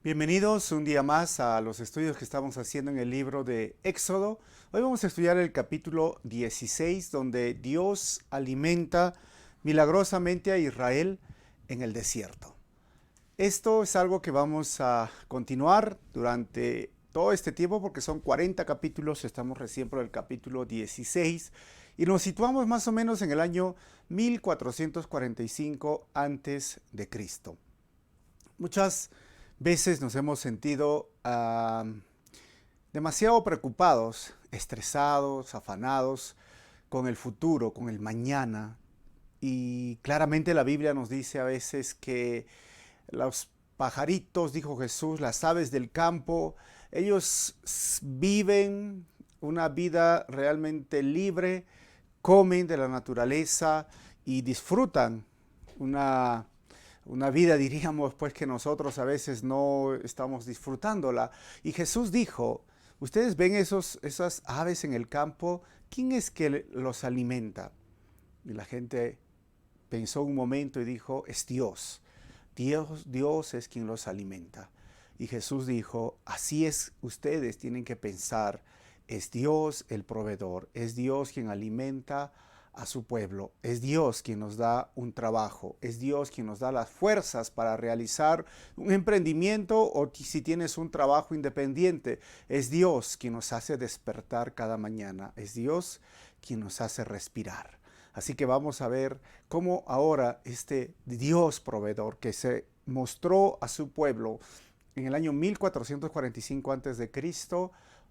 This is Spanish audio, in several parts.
Bienvenidos un día más a los estudios que estamos haciendo en el libro de Éxodo. Hoy vamos a estudiar el capítulo 16, donde Dios alimenta milagrosamente a Israel en el desierto. Esto es algo que vamos a continuar durante todo este tiempo porque son 40 capítulos, estamos recién por el capítulo 16 y nos situamos más o menos en el año 1445 antes de Cristo. Muchas veces nos hemos sentido demasiado preocupados, estresados, afanados con el futuro, con el mañana. Y claramente la Biblia nos dice a veces que los pajaritos, dijo Jesús, las aves del campo, ellos viven una vida realmente libre, comen de la naturaleza y disfrutan una vida, diríamos, pues que nosotros a veces no estamos disfrutándola. Y Jesús dijo, ustedes ven esas aves en el campo, ¿quién es que los alimenta? Y la gente pensó un momento y dijo, es Dios. Dios es quien los alimenta. Y Jesús dijo, así es, ustedes tienen que pensar, es Dios el proveedor, es Dios quien alimenta a su pueblo, es Dios quien nos da un trabajo, es Dios quien nos da las fuerzas para realizar un emprendimiento o si tienes un trabajo independiente, es Dios quien nos hace despertar cada mañana, es Dios quien nos hace respirar. Así que vamos a ver cómo ahora este Dios proveedor que se mostró a su pueblo en el año 1445 a.C.,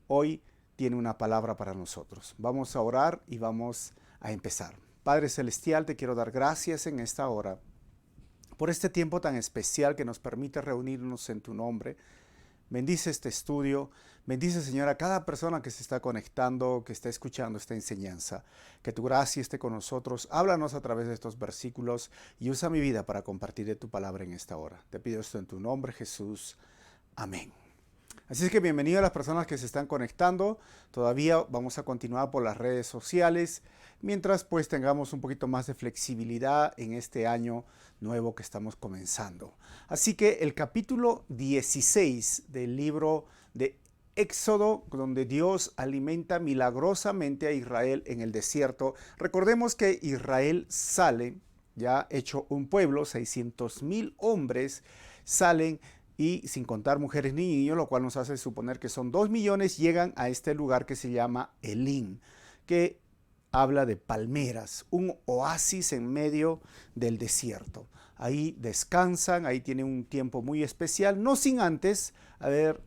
hoy tiene una palabra para nosotros. Vamos a orar y vamos a empezar. Padre Celestial, te quiero dar gracias en esta hora por este tiempo tan especial que nos permite reunirnos en tu nombre. Bendice este estudio, bendice, Señor, a cada persona que se está conectando, que está escuchando esta enseñanza. Que tu gracia esté con nosotros, háblanos a través de estos versículos y usa mi vida para compartir de tu palabra en esta hora. Te pido esto en tu nombre, Jesús. Amén. Así es que bienvenido a las personas que se están conectando. Todavía vamos a continuar por las redes sociales, mientras pues tengamos un poquito más de flexibilidad en este año nuevo que estamos comenzando. Así que el capítulo 16 del libro de Éxodo, donde Dios alimenta milagrosamente a Israel en el desierto. Recordemos que Israel sale, ya hecho un pueblo, 600,000 hombres salen y sin contar mujeres ni niños, lo cual nos hace suponer que son 2 millones, llegan a este lugar que se llama Elim, que habla de palmeras, un oasis en medio del desierto. Ahí descansan, ahí tienen un tiempo muy especial, no sin antes haber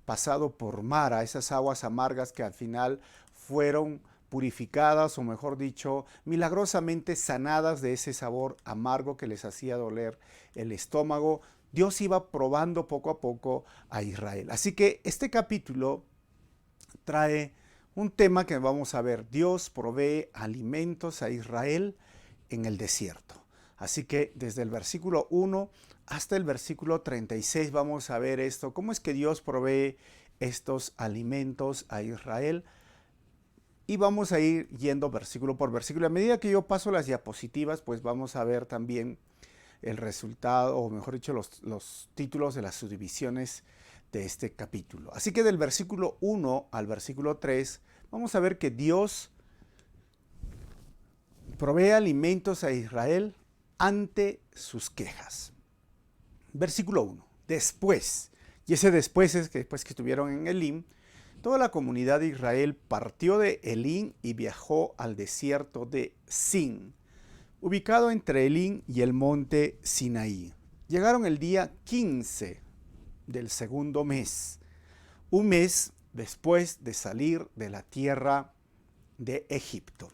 pasado por Mara, esas aguas amargas que al final fueron purificadas, o mejor dicho, milagrosamente sanadas de ese sabor amargo que les hacía doler el estómago. Dios iba probando poco a poco a Israel. Así que este capítulo trae un tema que vamos a ver. Dios provee alimentos a Israel en el desierto. Así que desde el versículo 1 hasta el versículo 36 vamos a ver esto. ¿Cómo es que Dios provee estos alimentos a Israel? Y vamos a ir yendo versículo por versículo. A medida que yo paso las diapositivas, pues vamos a ver también el resultado, o mejor dicho, los títulos de las subdivisiones de este capítulo. Así que del versículo 1 al versículo 3, vamos a ver que Dios provee alimentos a Israel ante sus quejas. Versículo 1. Después, y ese después es que después que estuvieron en Elim, toda la comunidad de Israel partió de Elim y viajó al desierto de Sin, ubicado entre Elim y el monte Sinaí. Llegaron el día 15 del segundo mes, un mes después de salir de la tierra de Egipto.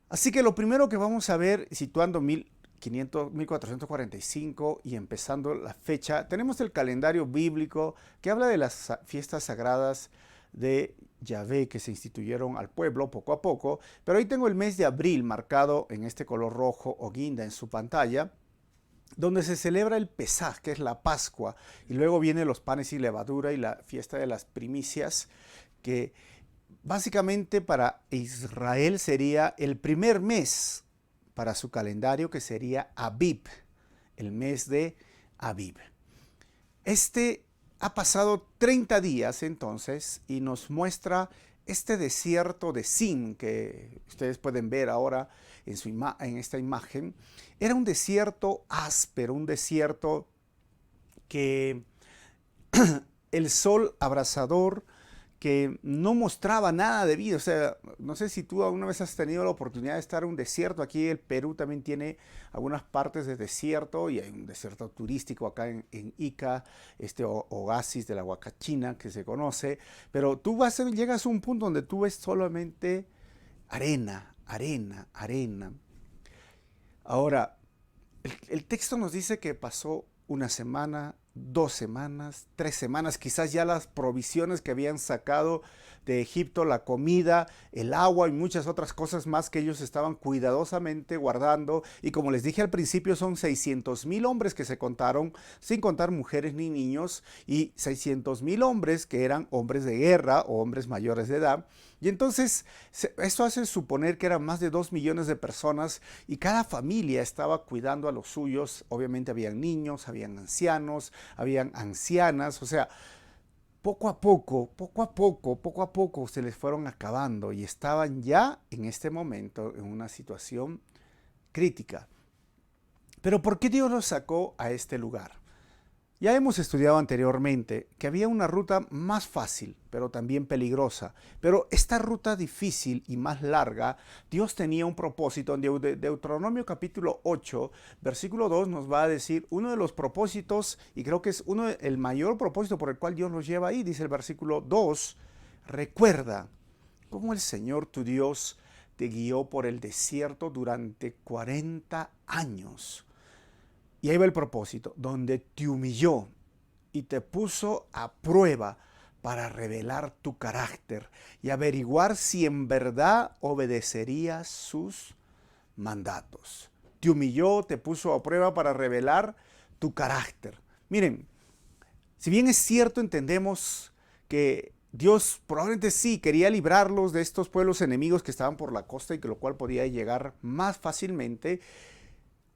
Así que lo primero que vamos a ver, situando 1445 y empezando la fecha, tenemos el calendario bíblico que habla de las fiestas sagradas de Yahvé que se instituyeron al pueblo poco a poco, pero ahí tengo el mes de abril marcado en este color rojo o guinda en su pantalla, donde se celebra el Pesaj, que es la Pascua, y luego vienen los panes y levadura y la fiesta de las primicias, que básicamente para Israel sería el primer mes para su calendario, que sería Abib, el mes de Abib. Este ha pasado 30 días entonces y nos muestra este desierto de Sin que ustedes pueden ver ahora en esta imagen. Era un desierto áspero, un desierto que el sol abrasador que no mostraba nada de vida. O sea, no sé si tú alguna vez has tenido la oportunidad de estar en un desierto. Aquí el Perú también tiene algunas partes de desierto y hay un desierto turístico acá en Ica, este oasis de la Huacachina que se conoce. Pero llegas a un punto donde tú ves solamente arena, arena, arena. Ahora, el texto nos dice que pasó una semana, 2 semanas, 3 semanas, quizás ya las provisiones que habían sacado de Egipto, la comida, el agua y muchas otras cosas más que ellos estaban cuidadosamente guardando. Y como les dije al principio, son 600,000 hombres que se contaron, sin contar mujeres ni niños, y 600,000 hombres que eran hombres de guerra o hombres mayores de edad. Y entonces esto hace suponer que eran más de 2 millones de personas y cada familia estaba cuidando a los suyos. Obviamente habían niños, habían ancianos, habían ancianas. O sea, poco a poco se les fueron acabando y estaban ya en este momento en una situación crítica. Pero ¿por qué Dios los sacó a este lugar? Ya hemos estudiado anteriormente que había una ruta más fácil, pero también peligrosa. Pero esta ruta difícil y más larga, Dios tenía un propósito. En Deuteronomio capítulo 8, versículo 2 nos va a decir uno de los propósitos, y creo que es el mayor propósito por el cual Dios los lleva ahí. Dice el versículo 2, recuerda cómo el Señor tu Dios te guió por el desierto durante 40 años. Y ahí va el propósito, donde te humilló y te puso a prueba para revelar tu carácter y averiguar si en verdad obedecerías sus mandatos. Te humilló, te puso a prueba para revelar tu carácter. Miren, si bien es cierto, entendemos que Dios probablemente sí quería librarlos de estos pueblos enemigos que estaban por la costa y que lo cual podía llegar más fácilmente,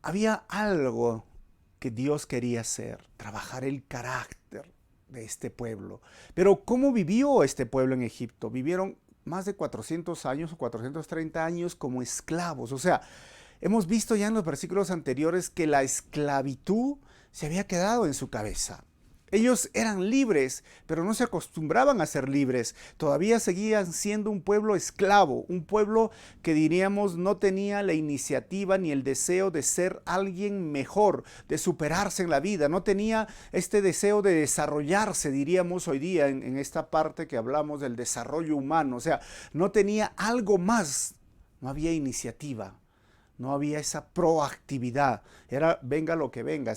había algo que Dios quería hacer, trabajar el carácter de este pueblo. Pero ¿cómo vivió este pueblo en Egipto? Vivieron más de 400 años o 430 años como esclavos. O sea, hemos visto ya en los versículos anteriores que la esclavitud se había quedado en su cabeza. Ellos eran libres, pero no se acostumbraban a ser libres. Todavía seguían siendo un pueblo esclavo, un pueblo que diríamos no tenía la iniciativa ni el deseo de ser alguien mejor, de superarse en la vida. No tenía este deseo de desarrollarse, diríamos hoy día en esta parte que hablamos del desarrollo humano. O sea, no tenía algo más, no había iniciativa. No había esa proactividad. Era venga lo que venga.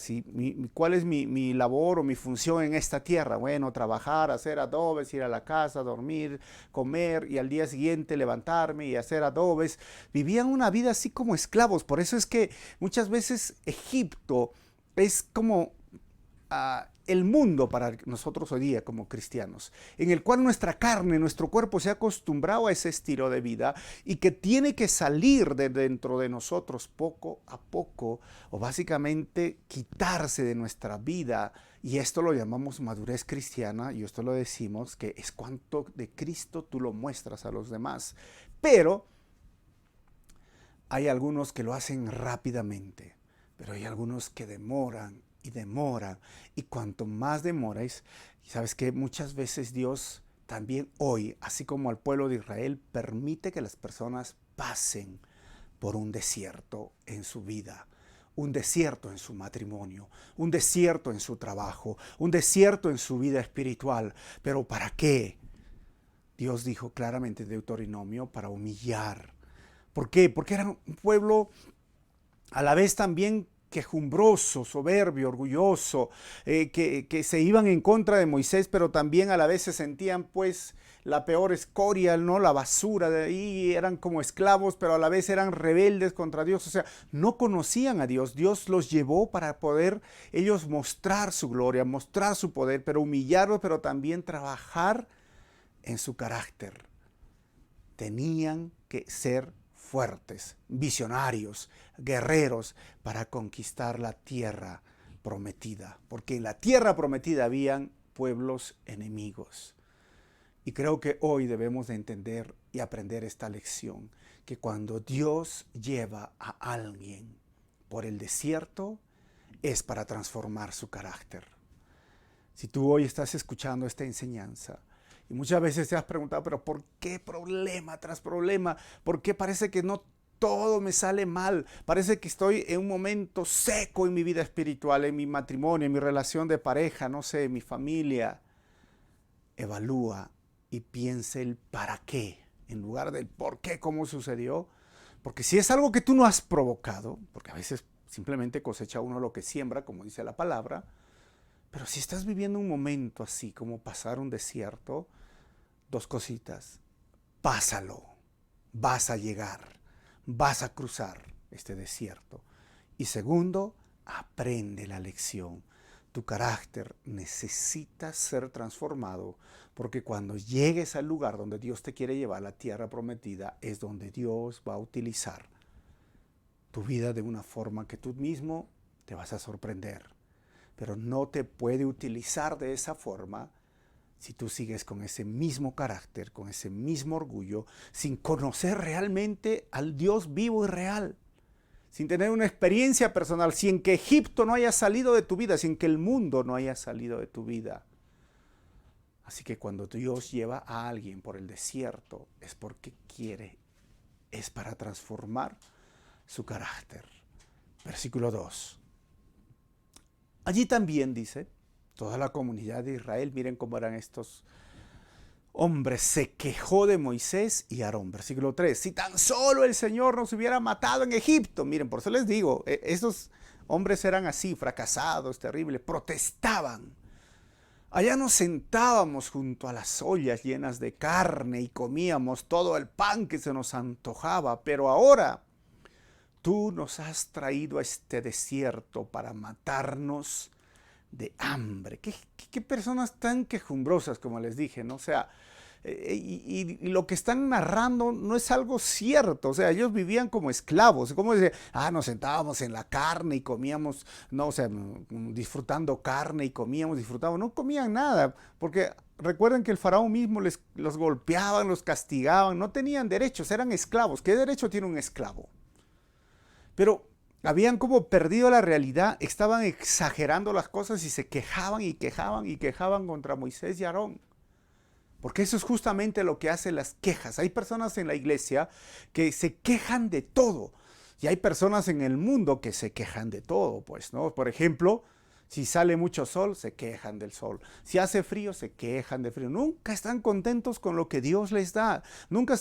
¿Cuál es mi labor o mi función en esta tierra? Bueno, trabajar, hacer adobes, ir a la casa, dormir, comer y al día siguiente levantarme y hacer adobes. Vivían una vida así como esclavos. Por eso es que muchas veces Egipto es como el mundo para nosotros hoy día como cristianos, en el cual nuestra carne, nuestro cuerpo se ha acostumbrado a ese estilo de vida y que tiene que salir de dentro de nosotros poco a poco o básicamente quitarse de nuestra vida. Y esto lo llamamos madurez cristiana y esto lo decimos que es cuanto de Cristo tú lo muestras a los demás. Pero hay algunos que lo hacen rápidamente, pero hay algunos que demoran y demora. Y cuanto más demoráis, sabes que muchas veces Dios también hoy, así como al pueblo de Israel, permite que las personas pasen por un desierto en su vida. Un desierto en su matrimonio, un desierto en su trabajo, un desierto en su vida espiritual. ¿Pero para qué? Dios dijo claramente en Deuteronomio, para humillar. ¿Por qué? Porque era un pueblo a la vez también quejumbroso, soberbio, orgulloso, que se iban en contra de Moisés, pero también a la vez se sentían pues la peor escoria, ¿no? La basura de ahí, eran como esclavos, pero a la vez eran rebeldes contra Dios, o sea, no conocían a Dios. Dios los llevó para poder ellos mostrar su gloria, mostrar su poder, pero humillarlos, pero también trabajar en su carácter. Tenían que ser fuertes, visionarios, guerreros para conquistar la tierra prometida, porque en la tierra prometida habían pueblos enemigos. Y creo que hoy debemos de entender y aprender esta lección, que cuando Dios lleva a alguien por el desierto, es para transformar su carácter. Si tú hoy estás escuchando esta enseñanza y muchas veces te has preguntado, pero ¿por qué problema tras problema? ¿Por qué parece que no todo me sale mal? Parece que estoy en un momento seco en mi vida espiritual, en mi matrimonio, en mi relación de pareja, no sé, en mi familia. Evalúa y piensa el para qué, en lugar del por qué, cómo sucedió. Porque si es algo que tú no has provocado, porque a veces simplemente cosecha uno lo que siembra, como dice la palabra, pero si estás viviendo un momento así como pasar un desierto, dos cositas: pásalo, vas a llegar, vas a cruzar este desierto. Y segundo, aprende la lección. Tu carácter necesita ser transformado, porque cuando llegues al lugar donde Dios te quiere llevar, la tierra prometida, es donde Dios va a utilizar tu vida de una forma que tú mismo te vas a sorprender. Pero no te puede utilizar de esa forma si tú sigues con ese mismo carácter, con ese mismo orgullo, sin conocer realmente al Dios vivo y real, sin tener una experiencia personal, sin que Egipto no haya salido de tu vida, sin que el mundo no haya salido de tu vida. Así que cuando Dios lleva a alguien por el desierto, es porque quiere, es para transformar su carácter. Versículo 2. Allí también dice, toda la comunidad de Israel, miren cómo eran estos hombres, se quejó de Moisés y Aarón. Versículo 3, si tan solo el Señor nos hubiera matado en Egipto. Miren, por eso les digo, esos hombres eran así, fracasados, terribles, protestaban. Allá nos sentábamos junto a las ollas llenas de carne y comíamos todo el pan que se nos antojaba, pero ahora tú nos has traído a este desierto para matarnos de hambre. ¿Qué personas tan quejumbrosas, como les dije, ¿no? O sea, y lo que están narrando no es algo cierto. O sea, ellos vivían como esclavos. Como decir, nos sentábamos en la carne y comíamos, no, o sea, disfrutando carne y comíamos, disfrutábamos. No comían nada, porque recuerden que el faraón mismo los golpeaban, los castigaban, no tenían derechos, eran esclavos. ¿Qué derecho tiene un esclavo? Pero habían como perdido la realidad, estaban exagerando las cosas y se quejaban y quejaban y quejaban contra Moisés y Aarón. Porque eso es justamente lo que hacen las quejas. Hay personas en la iglesia que se quejan de todo. Y hay personas en el mundo que se quejan de todo, pues, ¿no? Por ejemplo, si sale mucho sol, se quejan del sol. Si hace frío, se quejan de frío. Nunca están contentos con lo que Dios les da. Nunca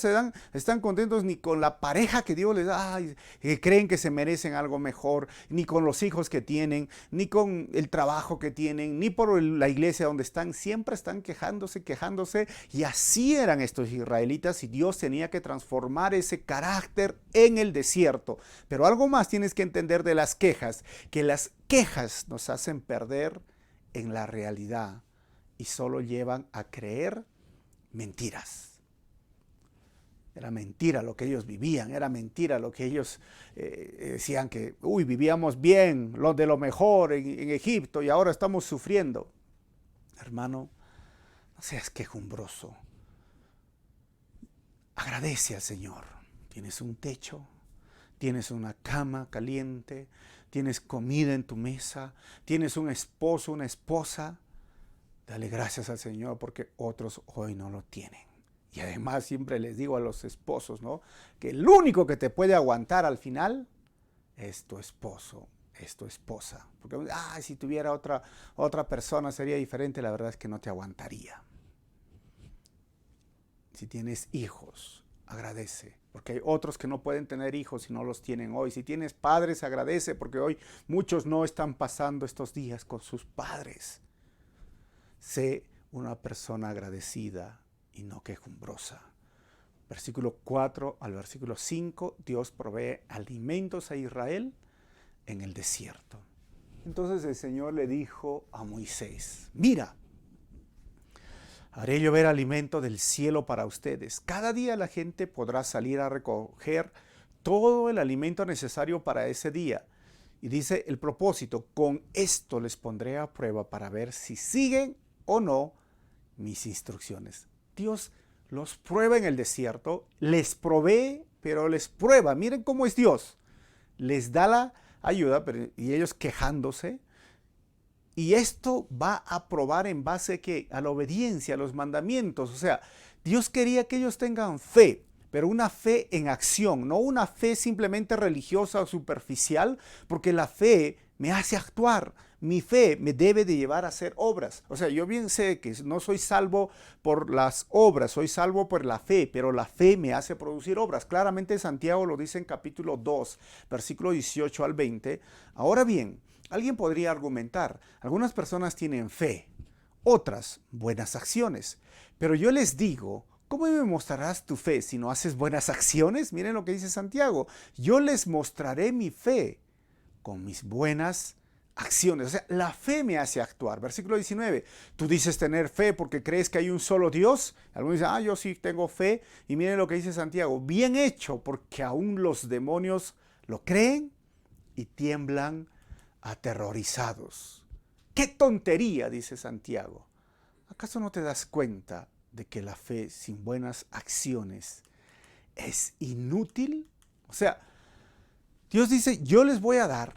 están contentos ni con la pareja que Dios les da, que creen que se merecen algo mejor, ni con los hijos que tienen, ni con el trabajo que tienen, ni por la iglesia donde están. Siempre están quejándose, quejándose. Y así eran estos israelitas, y Dios tenía que transformar ese carácter en el desierto. Pero algo más tienes que entender de las quejas, que las quejas nos hacen perder en la realidad y solo llevan a creer mentiras. Era mentira lo que ellos vivían, era mentira lo que ellos decían que, vivíamos bien, lo de lo mejor en Egipto y ahora estamos sufriendo. Hermano, no seas quejumbroso. Agradece al Señor. Tienes un techo, tienes una cama caliente, tienes comida en tu mesa, tienes un esposo, una esposa. Dale gracias al Señor porque otros hoy no lo tienen. Y además siempre les digo a los esposos, ¿no?, que el único que te puede aguantar al final es tu esposo, es tu esposa. Porque si tuviera otra persona sería diferente. La verdad es que no te aguantaría. Si tienes hijos, agradece, porque hay otros que no pueden tener hijos y no los tienen hoy. Si tienes padres, agradece, porque hoy muchos no están pasando estos días con sus padres. Sé una persona agradecida y no quejumbrosa. Versículo 4 al versículo 5, Dios provee alimentos a Israel en el desierto. Entonces el Señor le dijo a Moisés, mira, haré llover alimento del cielo para ustedes. Cada día la gente podrá salir a recoger todo el alimento necesario para ese día. Y dice el propósito, con esto les pondré a prueba para ver si siguen o no mis instrucciones. Dios los prueba en el desierto, les provee, pero les prueba. Miren cómo es Dios. Les da la ayuda, y ellos quejándose. Y esto va a probar en base a la obediencia, a los mandamientos. O sea, Dios quería que ellos tengan fe, pero una fe en acción, no una fe simplemente religiosa o superficial, porque la fe me hace actuar. Mi fe me debe de llevar a hacer obras. O sea, yo bien sé que no soy salvo por las obras, soy salvo por la fe, pero la fe me hace producir obras. Claramente Santiago lo dice en capítulo 2, versículo 18 al 20. Ahora bien, alguien podría argumentar, algunas personas tienen fe, otras buenas acciones, pero yo les digo, ¿cómo me mostrarás tu fe si no haces buenas acciones? Miren lo que dice Santiago, yo les mostraré mi fe con mis buenas acciones. O sea, la fe me hace actuar. Versículo 19, tú dices tener fe porque crees que hay un solo Dios. Algunos dicen, yo sí tengo fe. Y miren lo que dice Santiago, bien hecho, porque aún los demonios lo creen y tiemblan aterrorizados. ¡Qué tontería!, dice Santiago. ¿Acaso no te das cuenta de que la fe sin buenas acciones es inútil? O sea, Dios dice, yo les voy a dar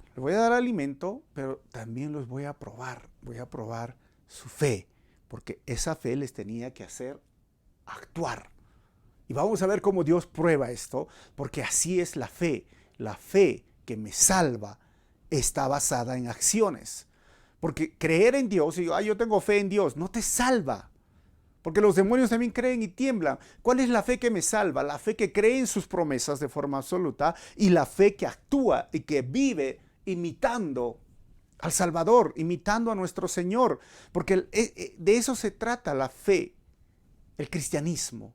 alimento, pero también los voy a probar su fe, porque esa fe les tenía que hacer actuar. Y vamos a ver cómo Dios prueba esto, porque así es la fe que me salva está basada en acciones. Porque creer en Dios, y yo tengo fe en Dios, no te salva. Porque los demonios también creen y tiemblan. ¿Cuál es la fe que me salva? La fe que cree en sus promesas de forma absoluta y la fe que actúa y que vive imitando al Salvador, imitando a nuestro Señor. Porque de eso se trata la fe, el cristianismo.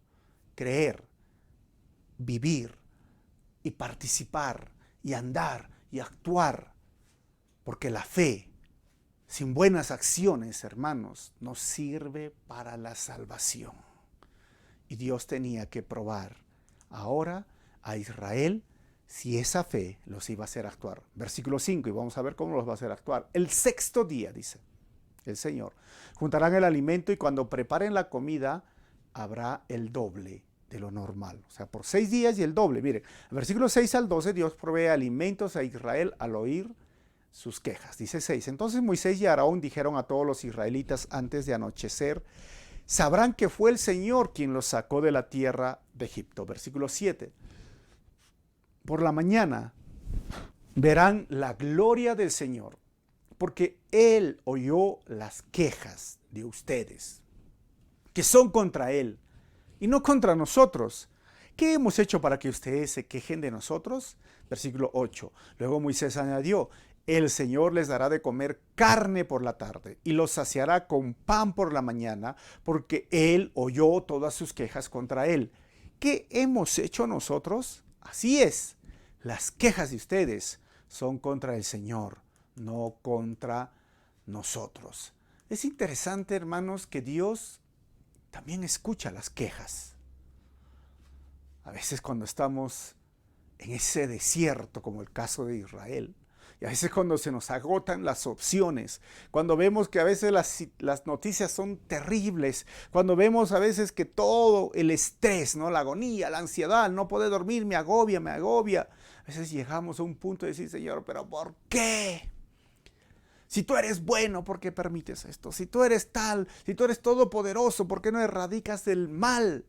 Creer, vivir y participar y andar y actuar. Porque la fe sin buenas acciones, hermanos, no sirve para la salvación. Y Dios tenía que probar ahora a Israel si esa fe los iba a hacer actuar. Versículo 5, y vamos a ver cómo los va a hacer actuar. El sexto día, dice el Señor, juntarán el alimento y cuando preparen la comida habrá el doble de lo normal. O sea, por 6 días y el doble. Mire, versículo 6 al 12, Dios provee alimentos a Israel al oír sus quejas. Dice 6. Entonces Moisés y Aarón dijeron a todos los israelitas antes de anochecer, sabrán que fue el Señor quien los sacó de la tierra de Egipto. Versículo 7. Por la mañana verán la gloria del Señor, porque Él oyó las quejas de ustedes, que son contra Él, y no contra nosotros. ¿Qué hemos hecho para que ustedes se quejen de nosotros? Versículo 8. Luego Moisés añadió, el Señor les dará de comer carne por la tarde y los saciará con pan por la mañana, porque Él oyó todas sus quejas contra Él. ¿Qué hemos hecho nosotros? Así es, las quejas de ustedes son contra el Señor, no contra nosotros. Es interesante, hermanos, que Dios también escucha las quejas. A veces cuando estamos en ese desierto, como el caso de Israel, y a veces cuando se nos agotan las opciones, cuando vemos que a veces las noticias son terribles, cuando vemos a veces que todo el estrés, ¿no? La agonía, la ansiedad, no poder dormir, me agobia. A veces llegamos a un punto de decir, Señor, ¿pero por qué? Si tú eres bueno, ¿por qué permites esto? Si tú eres tal, si tú eres todopoderoso, ¿por qué no erradicas el mal?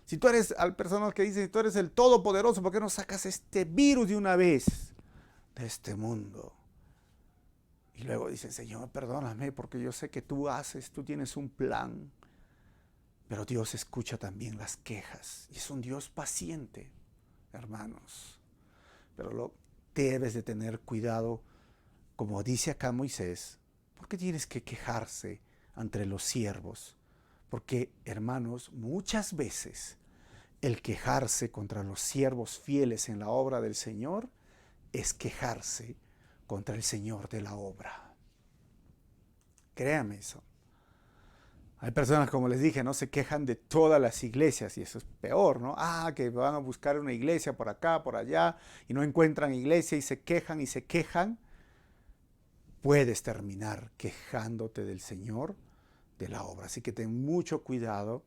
Si tú eres, hay personas que dicen, si tú eres el todopoderoso, ¿por qué no sacas este virus de una vez de este mundo? Y luego dicen, Señor, perdóname porque yo sé que tú tienes un plan. Pero Dios escucha también las quejas. Y es un Dios paciente, hermanos. Pero debes de tener cuidado, como dice acá Moisés, porque tienes que quejarse ante los siervos. Porque, hermanos, muchas veces el quejarse contra los siervos fieles en la obra del Señor es quejarse contra el Señor de la obra. Créame eso. Hay personas, como les dije, ¿no? Se quejan de todas las iglesias y eso es peor, ¿no? Que van a buscar una iglesia por acá, por allá y no encuentran iglesia y se quejan y se quejan. Puedes terminar quejándote del Señor, de la obra. Así que ten mucho cuidado,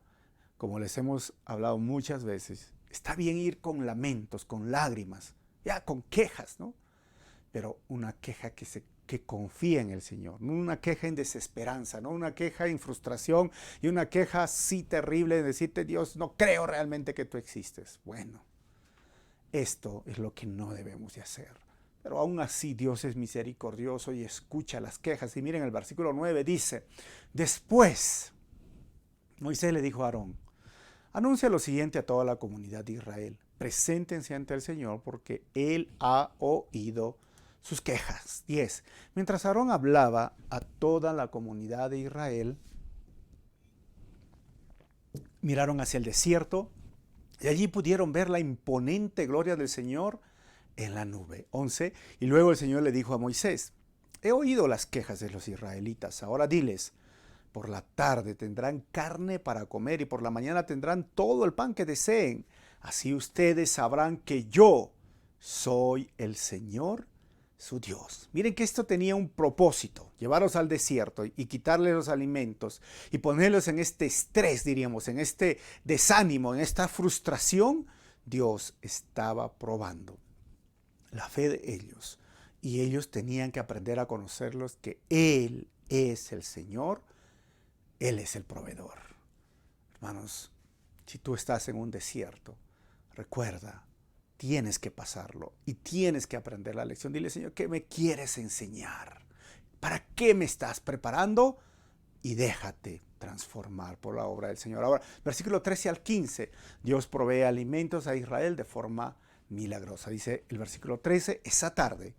como les hemos hablado muchas veces. Está bien ir con lamentos, con lágrimas, ya con quejas, ¿no? Pero una queja que confía en el Señor, no una queja en desesperanza, no una queja en frustración y una queja así terrible de decirte, Dios, no creo realmente que tú existes. Bueno, esto es lo que no debemos de hacer. Pero aún así Dios es misericordioso y escucha las quejas. Y miren, el versículo 9 dice, después Moisés le dijo a Aarón, anuncia lo siguiente a toda la comunidad de Israel. Preséntense ante el Señor porque Él ha oído sus quejas. 10. Mientras Aarón hablaba a toda la comunidad de Israel, miraron hacia el desierto y allí pudieron ver la imponente gloria del Señor en la nube. 11. Y luego el Señor le dijo a Moisés, he oído las quejas de los israelitas, ahora diles, por la tarde tendrán carne para comer y por la mañana tendrán todo el pan que deseen. Así ustedes sabrán que yo soy el Señor, su Dios. Miren que esto tenía un propósito, llevarlos al desierto y quitarles los alimentos y ponerlos en este estrés, diríamos, en este desánimo, en esta frustración. Dios estaba probando la fe de ellos y ellos tenían que aprender a conocerlos que Él es el Señor. Él es el proveedor. Hermanos, si tú estás en un desierto, recuerda, tienes que pasarlo y tienes que aprender la lección. Dile, Señor, ¿qué me quieres enseñar? ¿Para qué me estás preparando? Y déjate transformar por la obra del Señor. Ahora, versículo 13 al 15, Dios provee alimentos a Israel de forma milagrosa. Dice el versículo 13, esa tarde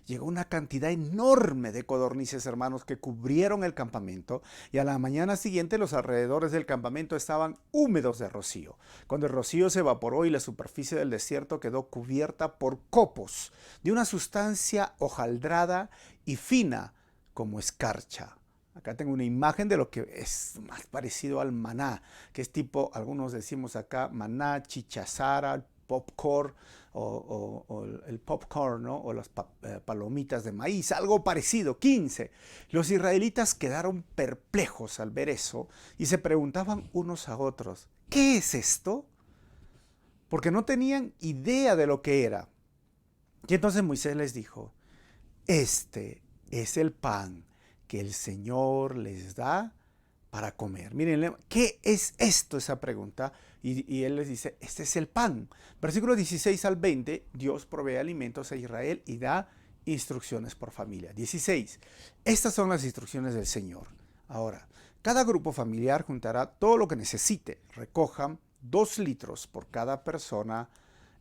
llegó una cantidad enorme de codornices, hermanos, que cubrieron el campamento y a la mañana siguiente los alrededores del campamento estaban húmedos de rocío. Cuando el rocío se evaporó y la superficie del desierto quedó cubierta por copos de una sustancia hojaldrada y fina como escarcha. Acá tengo una imagen de lo que es más parecido al maná, que es tipo, algunos decimos acá, maná, chichazara, popcorn o el popcorn, ¿no? O las palomitas de maíz, algo parecido. 15. Los israelitas quedaron perplejos al ver eso y se preguntaban unos a otros, ¿qué es esto? Porque no tenían idea de lo que era. Y entonces Moisés les dijo, este es el pan que el Señor les da para comer. Miren, ¿qué es esto? Esa pregunta. Y él les dice, este es el pan. Versículos 16 al 20, Dios provee alimentos a Israel y da instrucciones por familia. 16. Estas son las instrucciones del Señor. Ahora, cada grupo familiar juntará todo lo que necesite. Recojan 2 litros por cada persona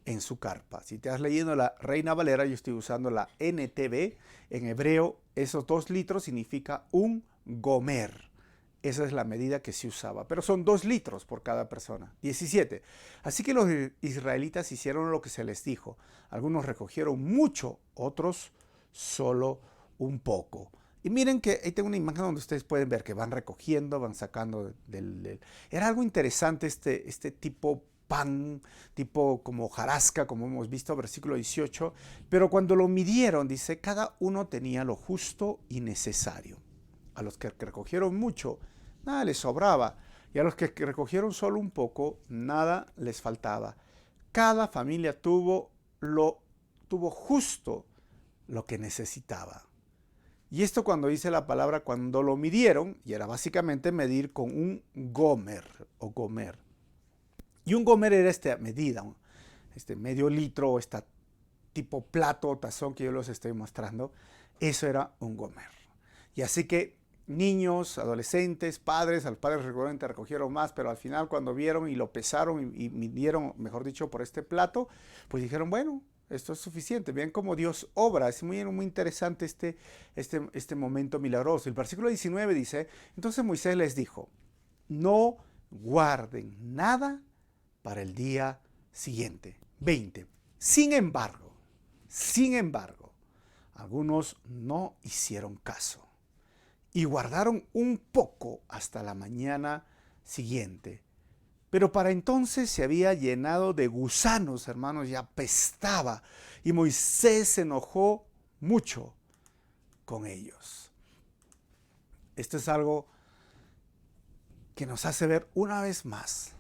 en su carpa. Si te has leído la Reina Valera, yo estoy usando la NTV. En hebreo, esos 2 litros significa un gomer. Esa es la medida que se usaba, pero son 2 litros por cada persona. 17. Así que los israelitas hicieron lo que se les dijo. Algunos recogieron mucho, otros solo un poco. Y miren que ahí tengo una imagen donde ustedes pueden ver que van recogiendo, van sacando Era algo interesante este tipo pan, tipo como hojarasca, como hemos visto, versículo 18. Pero cuando lo midieron, dice, cada uno tenía lo justo y necesario. A los que recogieron mucho, nada les sobraba. Y a los que recogieron solo un poco, nada les faltaba. Cada familia tuvo justo lo que necesitaba. Y esto cuando dice la palabra, cuando lo midieron, y era básicamente medir con un gomer o gomer. Y un gomer era esta medida, este medio litro, esta tipo plato o tazón que yo les estoy mostrando. Eso era un gomer. Y así que niños, adolescentes, padres, a los padres seguramente recogieron más, pero al final cuando vieron y lo pesaron y midieron, mejor dicho, por este plato, pues dijeron, bueno, esto es suficiente. Vean cómo Dios obra. Es muy interesante este momento milagroso. El versículo 19 dice, entonces Moisés les dijo, no guarden nada para el día siguiente. 20. Sin embargo, algunos no hicieron caso y guardaron un poco hasta la mañana siguiente. Pero para entonces se había llenado de gusanos, hermanos, y apestaba. Y Moisés se enojó mucho con ellos. Esto es algo que nos hace ver una vez más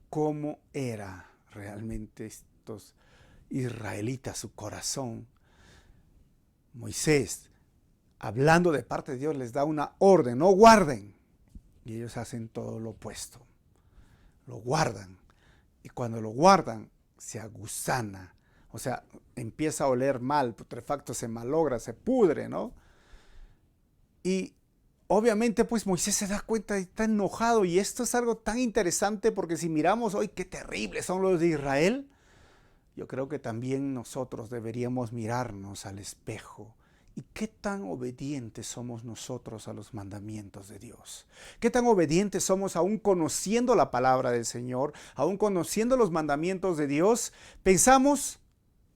cómo era realmente estos israelitas, su corazón. Moisés, hablando de parte de Dios, les da una orden: no guarden. Y ellos hacen todo lo opuesto. Lo guardan. Y cuando lo guardan, se agusana. O sea, empieza a oler mal, putrefacto, se malogra, se pudre, ¿no? Y obviamente, pues Moisés se da cuenta y está enojado. Y esto es algo tan interesante porque si miramos hoy qué terribles son los de Israel, yo creo que también nosotros deberíamos mirarnos al espejo. ¿Y qué tan obedientes somos nosotros a los mandamientos de Dios? ¿Qué tan obedientes somos aún conociendo la palabra del Señor, aún conociendo los mandamientos de Dios? Pensamos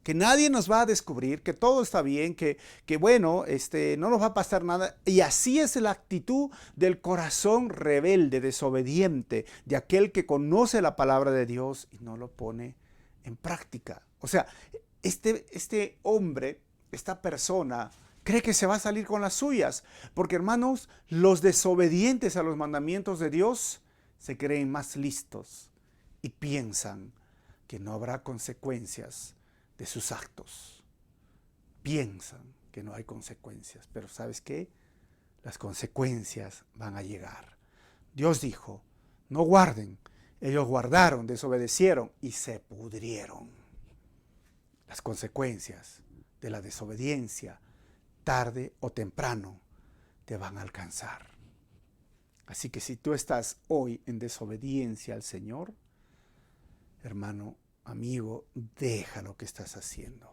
que nadie nos va a descubrir, que todo está bien, que bueno, no nos va a pasar nada. Y así es la actitud del corazón rebelde, desobediente, de aquel que conoce la palabra de Dios y no lo pone en práctica. O sea, este hombre, esta persona, cree que se va a salir con las suyas. Porque, hermanos, los desobedientes a los mandamientos de Dios se creen más listos y piensan que no habrá consecuencias de sus actos. Piensan que no hay consecuencias, pero ¿sabes qué? Las consecuencias van a llegar. Dios dijo, no guarden. Ellos guardaron, desobedecieron y se pudrieron. Las consecuencias de la desobediencia, tarde o temprano, te van a alcanzar. Así que si tú estás hoy en desobediencia al Señor, hermano, amigo, deja lo que estás haciendo.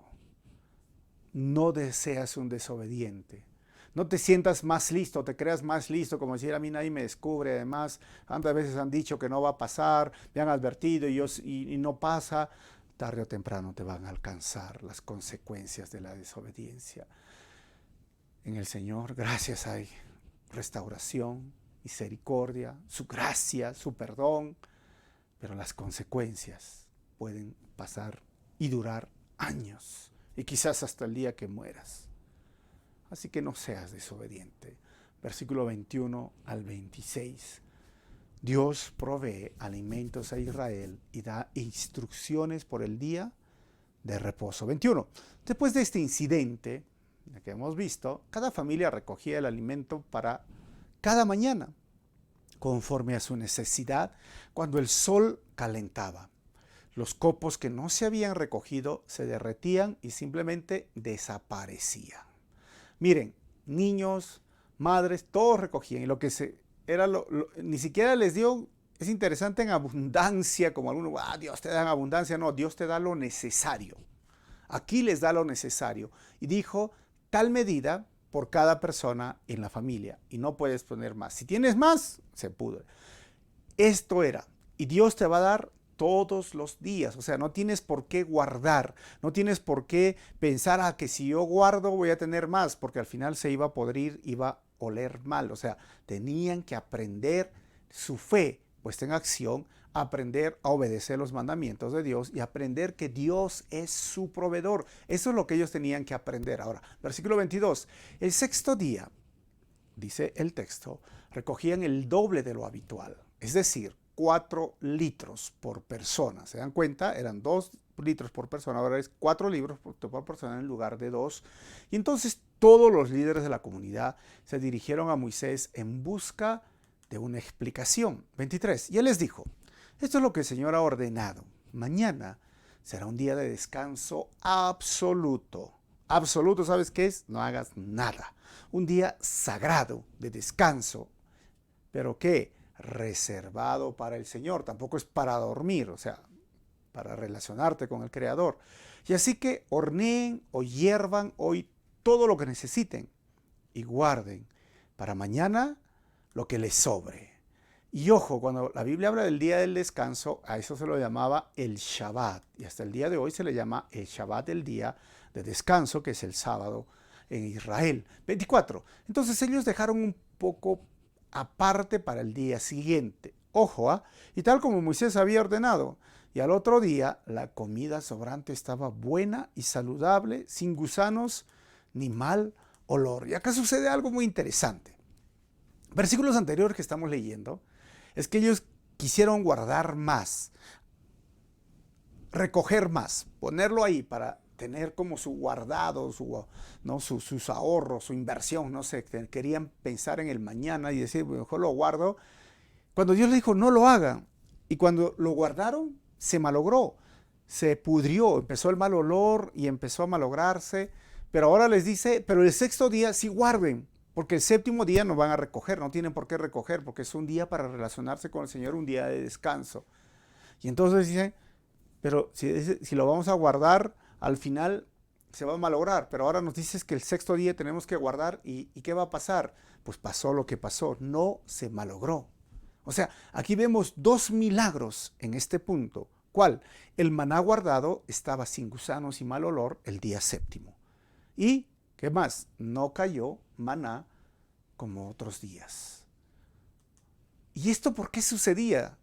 No deseas un desobediente. No te sientas más listo, te creas más listo, como decir, a mí nadie me descubre. Además, tantas veces han dicho que no va a pasar, me han advertido y no pasa. Tarde o temprano te van a alcanzar las consecuencias de la desobediencia. En el Señor, gracias, hay restauración, misericordia, su gracia, su perdón, pero las consecuencias pueden pasar y durar años y quizás hasta el día que mueras. Así que no seas desobediente. Versículo 21 al 26. Dios provee alimentos a Israel y da instrucciones por el día de reposo. 21. Después de este incidente que hemos visto, cada familia recogía el alimento para cada mañana, conforme a su necesidad, cuando el sol calentaba. Los copos que no se habían recogido se derretían y simplemente desaparecían. Miren, niños, madres, todos recogían y lo que ni siquiera les dio, es interesante, en abundancia, como algunos, Dios te da en abundancia. No, Dios te da lo necesario. Aquí les da lo necesario. Y dijo, tal medida por cada persona en la familia. Y no puedes poner más. Si tienes más, se pudre. Esto era. Y Dios te va a dar todos los días. O sea, no tienes por qué guardar. No tienes por qué pensar que si yo guardo voy a tener más. Porque al final se iba a podrir, iba a oler mal. O sea, tenían que aprender su fe puesta en acción, aprender a obedecer los mandamientos de Dios y aprender que Dios es su proveedor. Eso es lo que ellos tenían que aprender. Ahora, versículo 22. El sexto día, dice el texto, recogían el doble de lo habitual. Es decir, 4 litros por persona. ¿Se dan cuenta? Eran 2 litros por persona. Ahora es 4 litros por persona en lugar de 2. Y entonces todos los líderes de la comunidad se dirigieron a Moisés en busca de una explicación. 23. Y él les dijo, esto es lo que el Señor ha ordenado. Mañana será un día de descanso absoluto. Absoluto, ¿sabes qué es? No hagas nada. Un día sagrado de descanso. ¿Pero qué? Reservado para el Señor. Tampoco es para dormir, o sea, para relacionarte con el Creador. Y así que horneen o hiervan hoy todo lo que necesiten y guarden para mañana lo que les sobre. Y ojo, cuando la Biblia habla del día del descanso, a eso se lo llamaba el Shabbat. Y hasta el día de hoy se le llama el Shabbat, el día de descanso, que es el sábado en Israel. 24. Entonces ellos dejaron un poco aparte para el día siguiente. Ojo, y tal como Moisés había ordenado. Y al otro día la comida sobrante estaba buena y saludable, sin gusanos ni mal olor. Y acá sucede algo muy interesante. Versículos anteriores que estamos leyendo es que ellos quisieron guardar más, recoger más, ponerlo ahí para tener como su guardado, sus ahorros, su inversión, no sé, querían pensar en el mañana y decir, mejor lo guardo. Cuando Dios les dijo, no lo hagan, y cuando lo guardaron, se malogró, se pudrió, empezó el mal olor y empezó a malograrse, pero ahora les dice, pero el sexto día sí guarden, porque el séptimo día no van a recoger, no tienen por qué recoger, porque es un día para relacionarse con el Señor, un día de descanso. Y entonces dice, pero si lo vamos a guardar, al final se va a malograr, pero ahora nos dices que el sexto día tenemos que guardar, ¿y qué va a pasar? Pues pasó lo que pasó, no se malogró. O sea, aquí vemos dos milagros en este punto. ¿Cuál? El maná guardado estaba sin gusanos y mal olor el día séptimo. ¿Y qué más? No cayó maná como otros días. ¿Y esto por qué sucedía?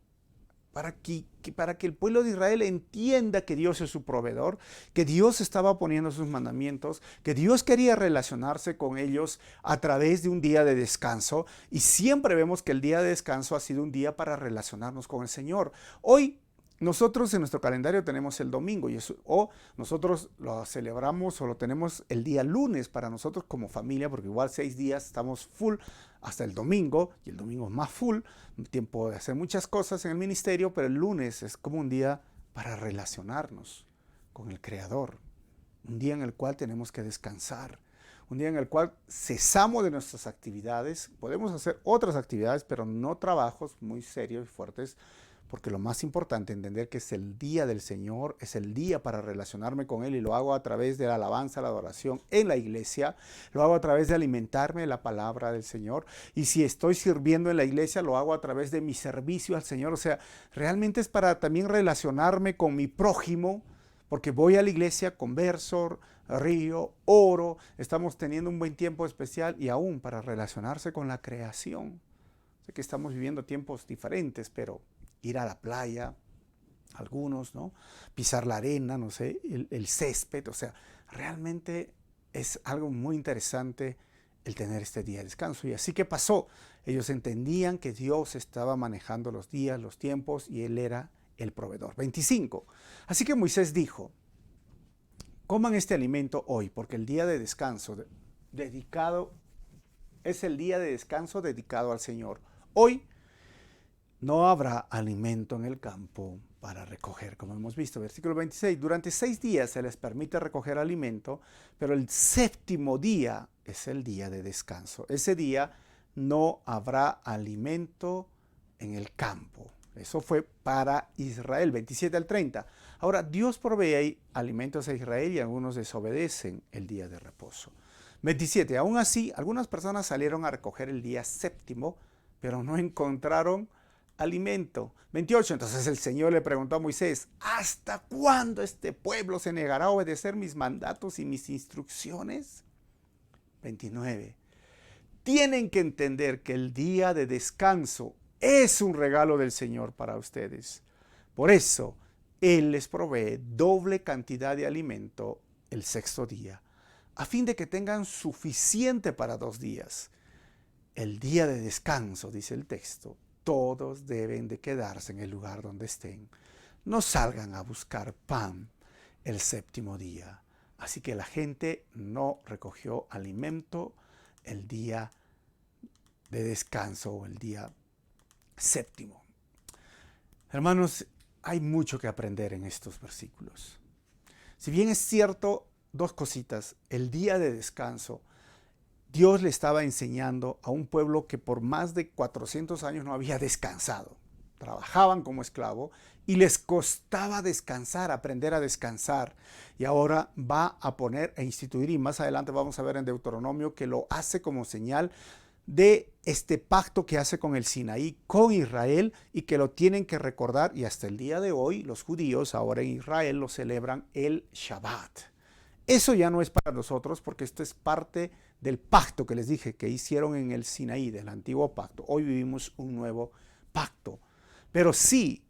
Para que el pueblo de Israel entienda que Dios es su proveedor, que Dios estaba poniendo sus mandamientos, que Dios quería relacionarse con ellos a través de un día de descanso. Y siempre vemos que el día de descanso ha sido un día para relacionarnos con el Señor. Hoy nosotros en nuestro calendario tenemos el domingo o nosotros lo celebramos o lo tenemos el día lunes para nosotros como familia, porque igual 6 días estamos full hasta el domingo, y el domingo es más full, tiempo de hacer muchas cosas en el ministerio, pero el lunes es como un día para relacionarnos con el Creador, un día en el cual tenemos que descansar, un día en el cual cesamos de nuestras actividades, podemos hacer otras actividades, pero no trabajos muy serios y fuertes, porque lo más importante es entender que es el día del Señor, es el día para relacionarme con Él, y lo hago a través de la alabanza, la adoración en la iglesia, lo hago a través de alimentarme de la palabra del Señor, y si estoy sirviendo en la iglesia, lo hago a través de mi servicio al Señor. O sea, realmente es para también relacionarme con mi prójimo, porque voy a la iglesia, converso, río, oro, estamos teniendo un buen tiempo especial, y aún para relacionarse con la creación. Sé que estamos viviendo tiempos diferentes, pero ir a la playa, algunos, ¿no? Pisar la arena, no sé, el césped, o sea, realmente es algo muy interesante el tener este día de descanso. Y así que pasó, ellos entendían que Dios estaba manejando los días, los tiempos, y Él era el proveedor. 25. Así que Moisés dijo, coman este alimento hoy, porque el día de descanso es el día de descanso dedicado al Señor. Hoy no habrá alimento en el campo para recoger, como hemos visto. Versículo 26. Durante 6 días se les permite recoger alimento, pero el séptimo día es el día de descanso. Ese día no habrá alimento en el campo. Eso fue para Israel, 27 al 30. Ahora, Dios provee alimentos a Israel y algunos desobedecen el día de reposo. 27. Aún así, algunas personas salieron a recoger el día séptimo, pero no encontraron alimento. 28. Entonces el Señor le preguntó a Moisés, ¿hasta cuándo este pueblo se negará a obedecer mis mandatos y mis instrucciones? 29. Tienen que entender que el día de descanso es un regalo del Señor para ustedes. Por eso, Él les provee doble cantidad de alimento el sexto día, a fin de que tengan suficiente para 2 días. El día de descanso, dice el texto, todos deben de quedarse en el lugar donde estén. No salgan a buscar pan el séptimo día. Así que la gente no recogió alimento el día de descanso o el día séptimo. Hermanos, hay mucho que aprender en estos versículos. Si bien es cierto, 2 cositas. El día de descanso, Dios le estaba enseñando a un pueblo que por más de 400 años no había descansado. Trabajaban como esclavo y les costaba descansar, aprender a descansar. Y ahora va a poner e instituir, y más adelante vamos a ver en Deuteronomio que lo hace como señal de este pacto que hace con el Sinaí, con Israel, y que lo tienen que recordar. Y hasta el día de hoy los judíos ahora en Israel lo celebran el Shabbat. Eso ya no es para nosotros porque esto es parte del pacto que les dije que hicieron en el Sinaí, del antiguo pacto. Hoy vivimos un nuevo pacto. Pero sí,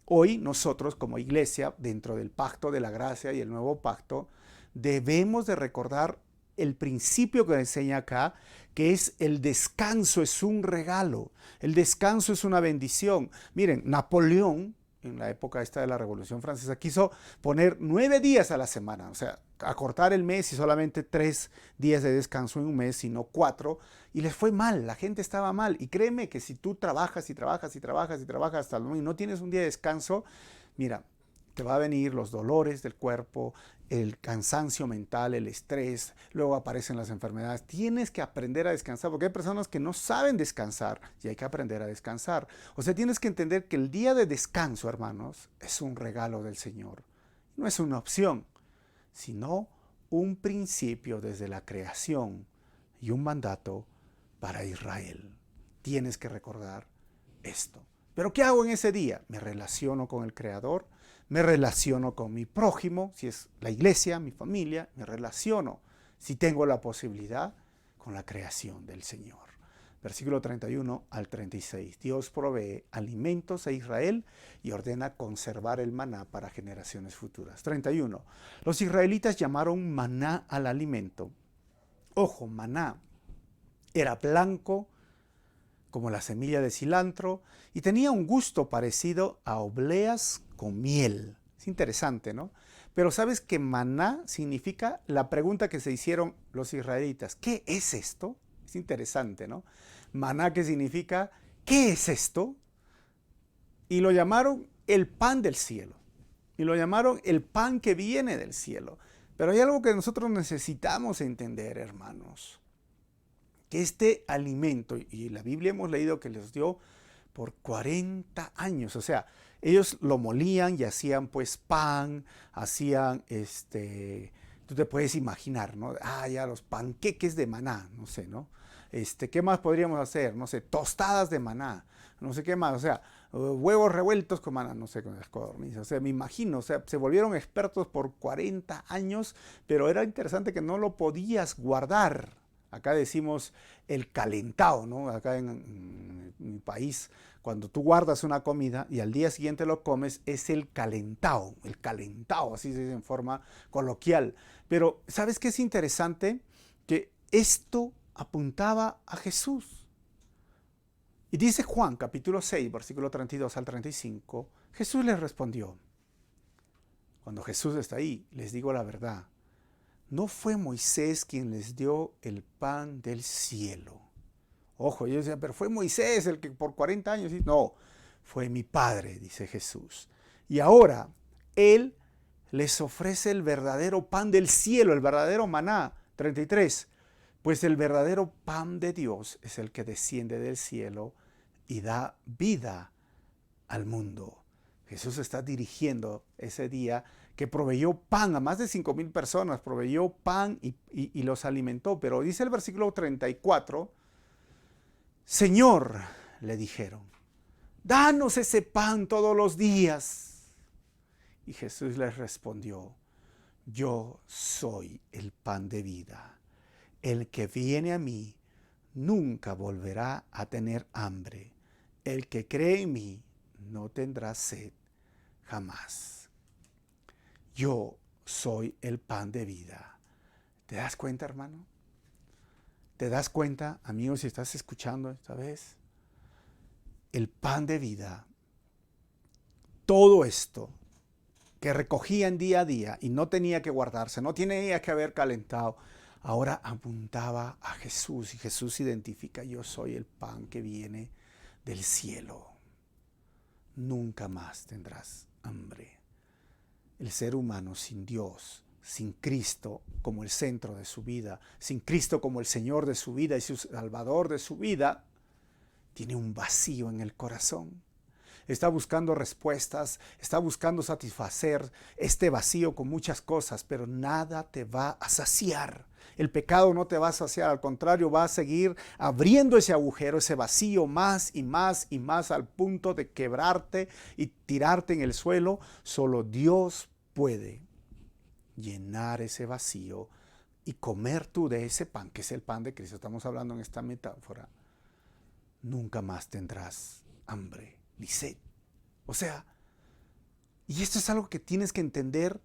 hoy nosotros como iglesia, dentro del pacto de la gracia y el nuevo pacto, debemos de recordar el principio que enseña acá, que es el descanso, es un regalo. El descanso es una bendición. Miren, Napoleón, en la época esta de la Revolución Francesa, quiso poner 9 días a la semana, o sea, acortar el mes y solamente 3 días de descanso en un mes, sino 4, y les fue mal, la gente estaba mal. Y créeme que si tú trabajas y trabajas y trabajas y trabajas hasta el domingo y no tienes un día de descanso, mira, te va a venir los dolores del cuerpo, el cansancio mental, el estrés, luego aparecen las enfermedades. Tienes que aprender a descansar, porque hay personas que no saben descansar y hay que aprender a descansar. O sea, tienes que entender que el día de descanso, hermanos, es un regalo del Señor. No es una opción, sino un principio desde la creación y un mandato para Israel. Tienes que recordar esto. ¿Pero qué hago en ese día? Me relaciono con el Creador, me relaciono con mi prójimo, si es la iglesia, mi familia, me relaciono, si tengo la posibilidad, con la creación del Señor. Versículo 31 al 36. Dios provee alimentos a Israel y ordena conservar el maná para generaciones futuras. 31. Los israelitas llamaron maná al alimento. Ojo, maná era blanco como la semilla de cilantro y tenía un gusto parecido a obleas con miel. Es interesante, ¿no? Pero ¿sabes que maná significa la pregunta que se hicieron los israelitas? ¿Qué es esto? Es interesante, ¿no? Maná, que significa ¿qué es esto? Y lo llamaron el pan del cielo. Y lo llamaron el pan que viene del cielo. Pero hay algo que nosotros necesitamos entender, hermanos. Que este alimento, y la Biblia hemos leído que les dio por 40 años, o sea, ellos lo molían y hacían pues pan, hacían tú te puedes imaginar, ¿no? Ya los panqueques de maná, no sé, ¿no? ¿Qué más podríamos hacer? No sé, tostadas de maná, no sé qué más, o sea, huevos revueltos con maná, no sé, con las codornices, o sea, me imagino, o sea, se volvieron expertos por 40 años, pero era interesante que no lo podías guardar. Acá decimos el calentado, ¿no? Acá en mi país, cuando tú guardas una comida y al día siguiente lo comes, es el calentado, así se dice en forma coloquial. Pero, ¿sabes qué es interesante? Que esto apuntaba a Jesús. Y dice Juan, capítulo 6, versículo 32 al 35, Jesús les respondió. Cuando Jesús está ahí, les digo la verdad. No fue Moisés quien les dio el pan del cielo. Ojo, yo decía, pero fue Moisés el que por 40 años... No, fue mi Padre, dice Jesús. Y ahora Él les ofrece el verdadero pan del cielo, el verdadero maná. 33. Pues el verdadero pan de Dios es el que desciende del cielo y da vida al mundo. Jesús está dirigiendo ese día que proveyó pan a más de 5,000 personas, proveyó pan y los alimentó. Pero dice el versículo 34, Señor, le dijeron, danos ese pan todos los días. Y Jesús les respondió, yo soy el pan de vida. El que viene a mí nunca volverá a tener hambre. El que cree en mí no tendrá sed jamás. Yo soy el pan de vida. ¿Te das cuenta, hermano? ¿Te das cuenta, amigo, si estás escuchando esta vez? El pan de vida. Todo esto que recogían día a día y no tenía que guardarse, no tenía que haber calentado, ahora apuntaba a Jesús y Jesús identifica, yo soy el pan que viene del cielo. Nunca más tendrás hambre. El ser humano sin Dios, sin Cristo como el centro de su vida, sin Cristo como el Señor de su vida y su Salvador de su vida, tiene un vacío en el corazón. Está buscando respuestas, está buscando satisfacer este vacío con muchas cosas, pero nada te va a saciar. El pecado no te va a saciar, al contrario, va a seguir abriendo ese agujero, ese vacío más y más y más al punto de quebrarte y tirarte en el suelo. Solo Dios puede llenar ese vacío y comer tú de ese pan, que es el pan de Cristo, estamos hablando en esta metáfora, nunca más tendrás hambre ni sed. O sea, y esto es algo que tienes que entender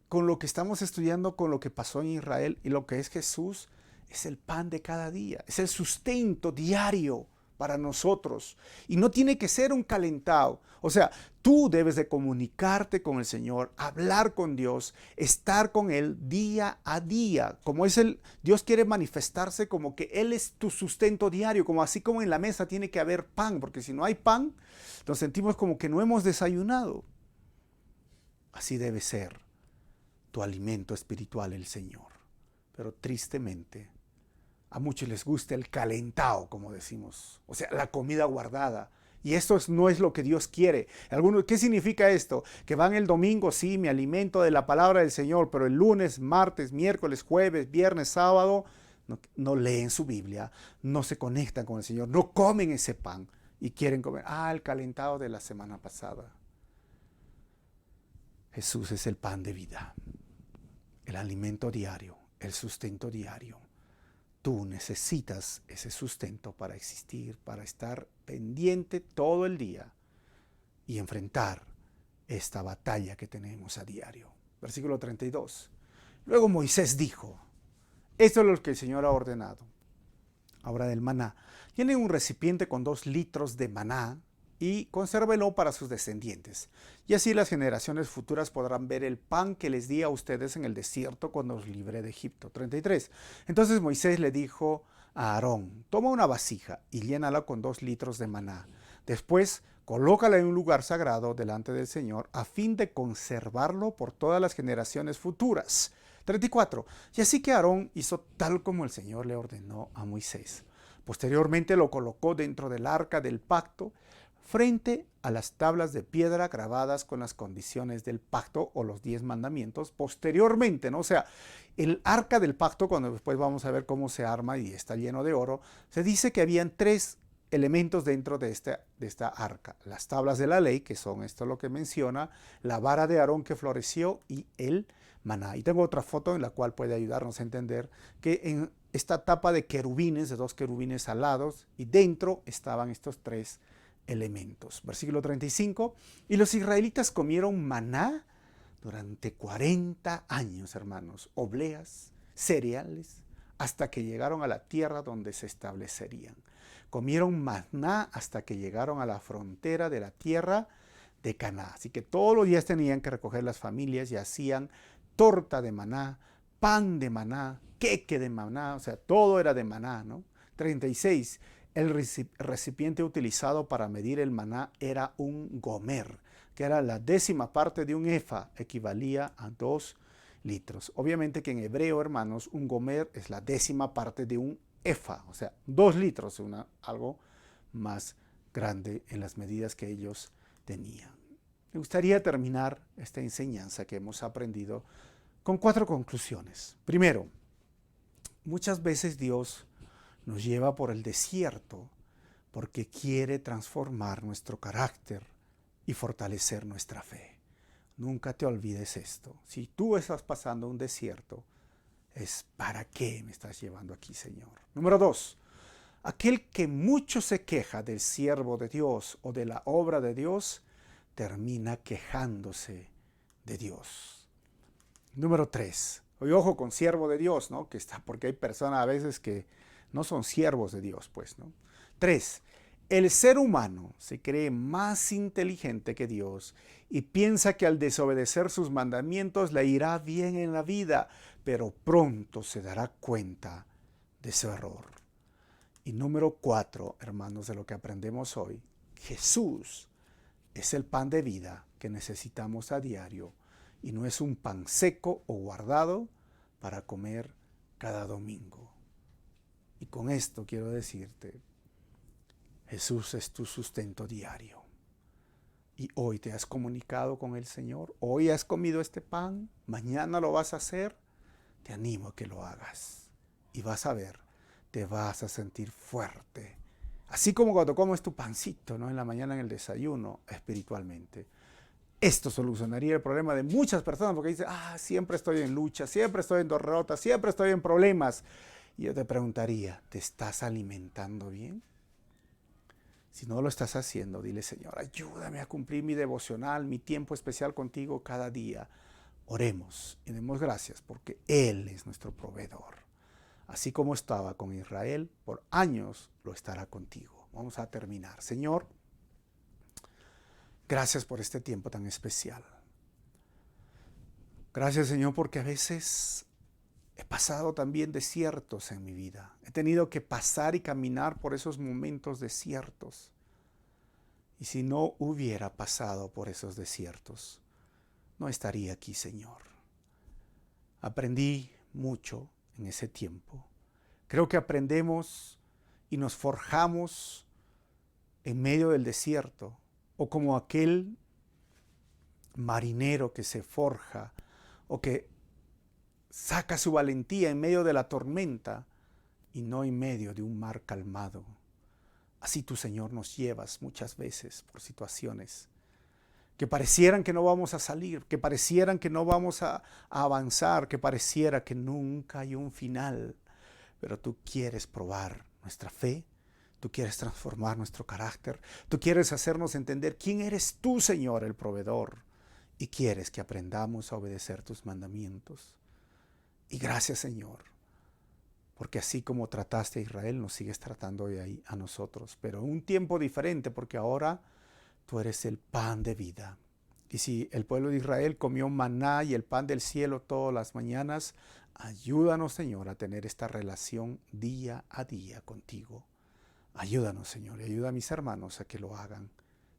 con lo que estamos estudiando, con lo que pasó en Israel y lo que es Jesús, es el pan de cada día, es el sustento diario para nosotros. Y no tiene que ser un calentado. O sea, tú debes de comunicarte con el Señor, hablar con Dios, estar con Él día a día. Como es Dios quiere manifestarse como que Él es tu sustento diario, como así como en la mesa tiene que haber pan, porque si no hay pan, nos sentimos como que no hemos desayunado. Así debe ser tu alimento espiritual el Señor. Pero tristemente, a muchos les gusta el calentado, como decimos, o sea, la comida guardada. Y esto no es lo que Dios quiere. ¿Qué significa esto? Que van el domingo, sí, me alimento de la palabra del Señor, pero el lunes, martes, miércoles, jueves, viernes, sábado, no leen su Biblia, no se conectan con el Señor, no comen ese pan y quieren comer, el calentado de la semana pasada. Jesús es el pan de vida, el alimento diario, el sustento diario. Tú necesitas ese sustento para existir, para estar pendiente todo el día y enfrentar esta batalla que tenemos a diario. Versículo 32. Luego Moisés dijo, esto es lo que el Señor ha ordenado. Ahora del maná. Tiene un recipiente con 2 litros de maná y consérvelo para sus descendientes. Y así las generaciones futuras podrán ver el pan que les di a ustedes en el desierto cuando os libré de Egipto. 33. Entonces Moisés le dijo a Aarón, toma una vasija y llénala con 2 litros de maná. Después, colócala en un lugar sagrado delante del Señor a fin de conservarlo por todas las generaciones futuras. 34. Y así que Aarón hizo tal como el Señor le ordenó a Moisés. Posteriormente lo colocó dentro del arca del pacto, frente a las tablas de piedra grabadas con las condiciones del pacto o los 10 mandamientos posteriormente, ¿no? O sea, el arca del pacto, cuando después vamos a ver cómo se arma y está lleno de oro, se dice que habían 3 elementos dentro de esta arca. Las tablas de la ley, que son esto lo que menciona, la vara de Aarón que floreció y el maná. Y tengo otra foto en la cual puede ayudarnos a entender que en esta tapa de querubines, de 2 querubines alados, y dentro estaban estos 3 elementos. Versículo 35. Y los israelitas comieron maná durante 40 años, hermanos, obleas, cereales, hasta que llegaron a la tierra donde se establecerían. Comieron maná hasta que llegaron a la frontera de la tierra de Canaán. Así que todos los días tenían que recoger las familias y hacían torta de maná, pan de maná, queque de maná, o sea, todo era de maná, ¿no? 36. El recipiente utilizado para medir el maná era un gomer, que era la 10ª parte de un efa, equivalía a 2 litros. Obviamente que en hebreo, hermanos, un gomer es la 10ª parte de un efa, o sea, 2 litros, algo más grande en las medidas que ellos tenían. Me gustaría terminar esta enseñanza que hemos aprendido con 4 conclusiones. Primero, muchas veces Dios nos lleva por el desierto porque quiere transformar nuestro carácter y fortalecer nuestra fe. Nunca te olvides esto. Si tú estás pasando un desierto, es ¿para qué me estás llevando aquí, Señor? Número 2. Aquel que mucho se queja del siervo de Dios o de la obra de Dios, termina quejándose de Dios. Número 3. Oye, ojo con siervo de Dios, ¿no? Porque hay personas a veces que no son siervos de Dios, pues, ¿no? 3. El ser humano se cree más inteligente que Dios y piensa que al desobedecer sus mandamientos le irá bien en la vida, pero pronto se dará cuenta de su error. Y número 4, hermanos, de lo que aprendemos hoy, Jesús es el pan de vida que necesitamos a diario y no es un pan seco o guardado para comer cada domingo. Y con esto quiero decirte, Jesús es tu sustento diario. Y hoy te has comunicado con el Señor, hoy has comido este pan, mañana lo vas a hacer, te animo a que lo hagas. Y vas a ver, te vas a sentir fuerte. Así como cuando comes tu pancito, ¿no? En la mañana en el desayuno, espiritualmente. Esto solucionaría el problema de muchas personas porque dicen, siempre estoy en lucha, siempre estoy en derrota, siempre estoy en problemas. Y yo te preguntaría, ¿te estás alimentando bien? Si no lo estás haciendo, dile, Señor, ayúdame a cumplir mi devocional, mi tiempo especial contigo cada día. Oremos y demos gracias porque Él es nuestro proveedor. Así como estaba con Israel, por años lo estará contigo. Vamos a terminar. Señor, gracias por este tiempo tan especial. Gracias, Señor, porque a veces he pasado también desiertos en mi vida. He tenido que pasar y caminar por esos momentos desiertos. Y si no hubiera pasado por esos desiertos, no estaría aquí, Señor. Aprendí mucho en ese tiempo. Creo que aprendemos y nos forjamos en medio del desierto, o como aquel marinero que se forja o que saca su valentía en medio de la tormenta y no en medio de un mar calmado. Así tú, Señor, nos llevas muchas veces por situaciones que parecieran que no vamos a salir, que parecieran que no vamos a avanzar, que pareciera que nunca hay un final. Pero tú quieres probar nuestra fe, tú quieres transformar nuestro carácter, tú quieres hacernos entender quién eres tú, Señor, el proveedor, y quieres que aprendamos a obedecer tus mandamientos. Y gracias, Señor, porque así como trataste a Israel, nos sigues tratando de ahí a nosotros, pero en un tiempo diferente, porque ahora tú eres el pan de vida. Y si el pueblo de Israel comió maná y el pan del cielo todas las mañanas, ayúdanos, Señor, a tener esta relación día a día contigo. Ayúdanos, Señor, y ayuda a mis hermanos a que lo hagan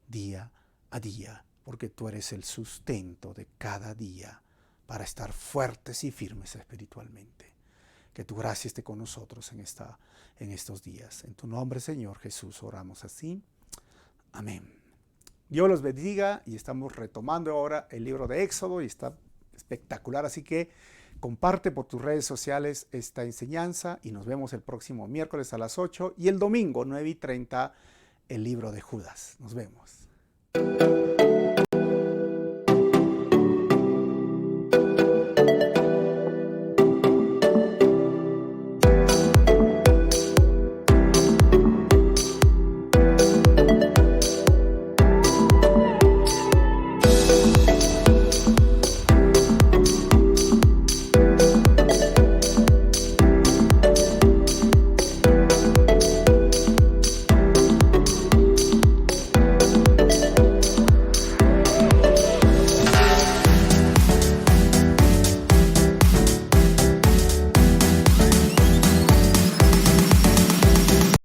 día a día, porque tú eres el sustento de cada día para estar fuertes y firmes espiritualmente. Que tu gracia esté con nosotros en estos días. En tu nombre, Señor Jesús, oramos así. Amén. Dios los bendiga y estamos retomando ahora el libro de Éxodo y está espectacular, así que comparte por tus redes sociales esta enseñanza y nos vemos el próximo miércoles a las 8 y el domingo 9:30 el libro de Judas. Nos vemos.